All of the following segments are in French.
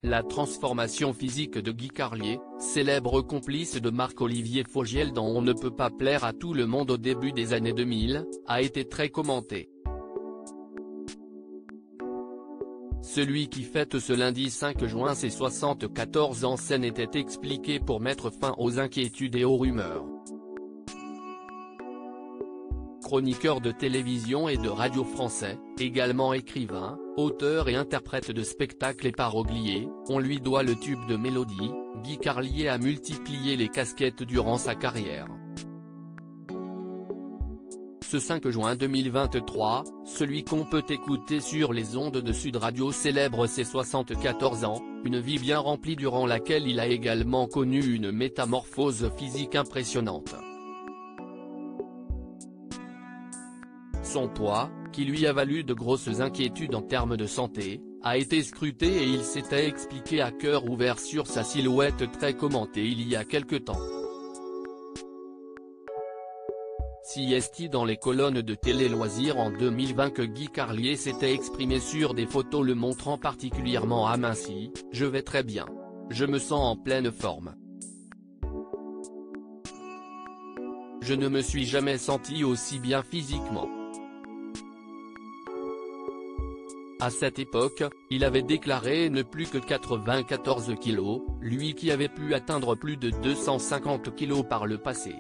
La transformation physique de Guy Carlier, célèbre complice de Marc-Olivier Fogiel dans On ne peut pas plaire à tout le monde au début des années 2000, a été très commentée. Celui qui fête ce lundi 5 juin ses 74 ans était expliqué pour mettre fin aux inquiétudes et aux rumeurs. Chroniqueur de télévision et de radio français, également écrivain, auteur et interprète de spectacles et parolier, on lui doit le tube de mélodie. Guy Carlier a multiplié les casquettes durant sa carrière. Ce 5 juin 2023, celui qu'on peut écouter sur les ondes de Sud Radio célèbre ses 74 ans, une vie bien remplie durant laquelle il a également connu une métamorphose physique impressionnante. Son poids, qui lui a valu de grosses inquiétudes en termes de santé, a été scruté et il s'était expliqué à cœur ouvert sur sa silhouette très commentée il y a quelque temps. Si est dans les colonnes de Télé Loisirs en 2020 que Guy Carlier s'était exprimé sur des photos le montrant particulièrement aminci, « Je vais très bien. Je me sens en pleine forme. Je ne me suis jamais senti aussi bien physiquement ». À cette époque, il avait déclaré ne plus que 94 kg, lui qui avait pu atteindre plus de 250 kg par le passé.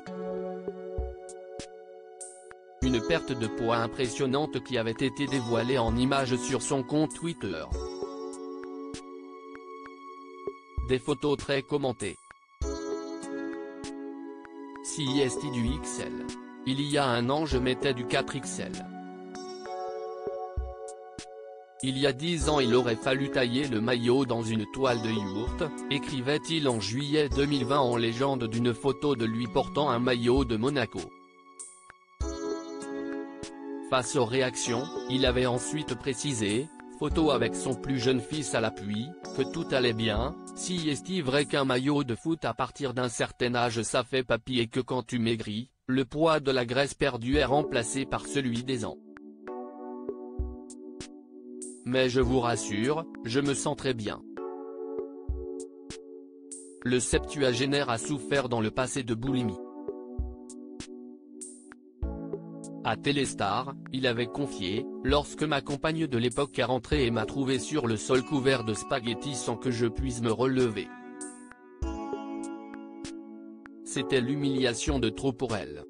Une perte de poids impressionnante qui avait été dévoilée en images sur son compte Twitter. Des photos très commentées. Si est du XL. Il y a un an je mettais du 4XL. Il y a 10 ans il aurait fallu tailler le maillot dans une toile de yourte, écrivait-il en juillet 2020 en légende d'une photo de lui portant un maillot de Monaco. Face aux réactions, il avait ensuite précisé, photo avec son plus jeune fils à l'appui, que tout allait bien. Si est vrai qu'un maillot de foot à partir d'un certain âge ça fait papy et que quand tu maigris, le poids de la graisse perdue est remplacé par celui des ans. Mais je vous rassure, je me sens très bien. Le septuagénaire a souffert dans le passé de boulimie. À Téléstar, il avait confié, lorsque ma compagne de l'époque est rentrée et m'a trouvé sur le sol couvert de spaghettis sans que je puisse me relever. C'était l'humiliation de trop pour elle.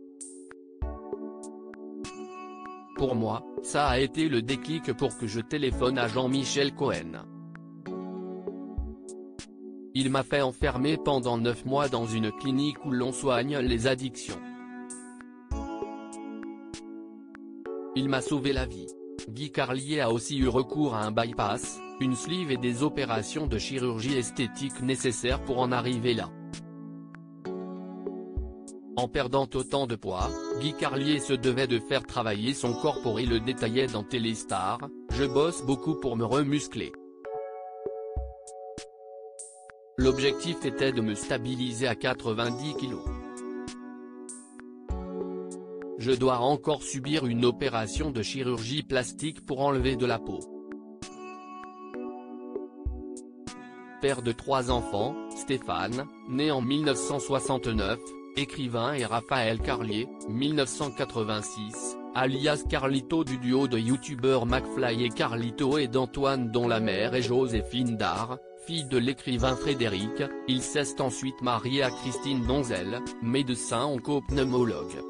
Pour moi, ça a été le déclic pour que je téléphone à Jean-Michel Cohen. Il m'a fait enfermer pendant 9 mois dans une clinique où l'on soigne les addictions. Il m'a sauvé la vie. Guy Carlier a aussi eu recours à un bypass, une sleeve et des opérations de chirurgie esthétique nécessaires pour en arriver là. En perdant autant de poids, Guy Carlier se devait de faire travailler son corps pour il le détaillait dans Téléstar, « Je bosse beaucoup pour me remuscler. L'objectif était de me stabiliser à 90 kg. Je dois encore subir une opération de chirurgie plastique pour enlever de la peau. » Père de 3 enfants, Stéphane, né en 1969, écrivain et Raphaël Carlier, 1986, alias Carlito du duo de youtubeurs McFly et Carlito et d'Antoine dont la mère est Joséphine Dard, fille de l'écrivain Frédéric. Il s'est ensuite marié à Christine Donzel, médecin oncopneumologue.